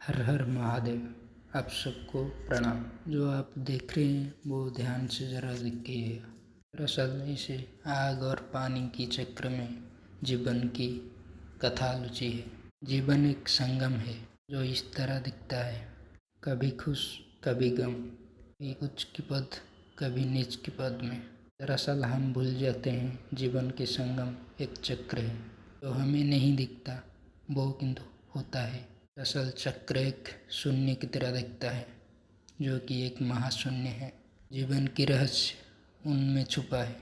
हर हर महादेव। आप सबको प्रणाम। जो आप देख रहे हैं वो ध्यान से ज़रा देखिए। दरअसल इसे आग और पानी की चक्र में जीवन की कथा लुची है। जीवन एक संगम है जो इस तरह दिखता है, कभी खुश कभी गम, कभी उच्च की पद कभी नीच की पद में। दरअसल हम भूल जाते हैं जीवन के संगम एक चक्र है जो हमें नहीं दिखता, वो किंतु होता है। दरअसल चक्र एक शून्य की तरह दिखता है जो कि एक महाशून्य है। जीवन की रहस्य उनमें छुपा है।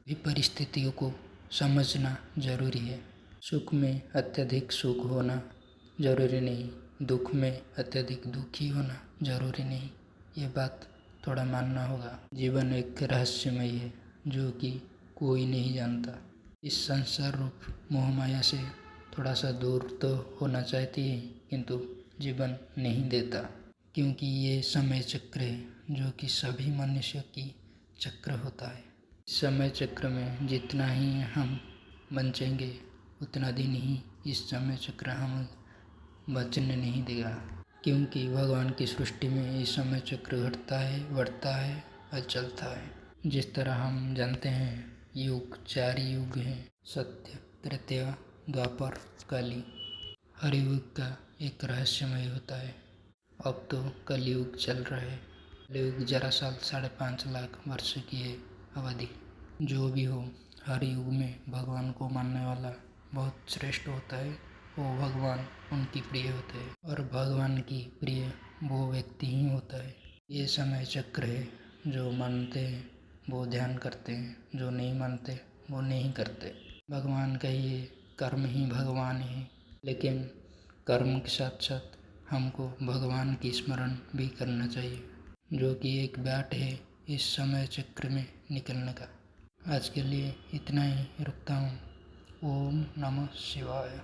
भी परिस्थितियों को समझना जरूरी है। सुख में अत्यधिक सुख होना जरूरी नहीं, दुख में अत्यधिक दुखी होना जरूरी नहीं। ये बात थोड़ा मानना होगा। जीवन एक रहस्यमय है जो कि कोई नहीं जानता। इस संसार रूप मोहमाया से थोड़ा सा दूर तो होना चाहती है, किंतु जीवन नहीं देता, क्योंकि ये समय चक्र है जो कि सभी मनुष्य की चक्र होता है। समय चक्र में जितना ही हम बचेंगे उतना दिन ही इस समय चक्र हम बचने नहीं देगा, क्योंकि भगवान की सृष्टि में ये समय चक्र घटता है, बढ़ता है और चलता है। जिस तरह हम जानते हैं युग 4 युग हैं, सत्य, त्रेता, द्वापर, कली। हर युग का एक रहस्यमय होता है। अब तो कलयुग चल रहा है। कलयुग जरा साल 5.5 लाख वर्ष की है अवधि। जो भी हो, हर युग में भगवान को मानने वाला बहुत श्रेष्ठ होता है। वो भगवान उनकी प्रिय होते हैं और भगवान की प्रिय वो व्यक्ति ही होता है। ये समय चक्र है। जो मानते हैं वो ध्यान करते हैं, जो नहीं मानते वो नहीं करते। भगवान का ये कर्म ही भगवान है, लेकिन कर्म के साथ साथ हमको भगवान की स्मरण भी करना चाहिए, जो कि एक बाट है इस समय चक्र में निकलने का। आज के लिए इतना ही रुकता हूँ। ओम नमः शिवाय।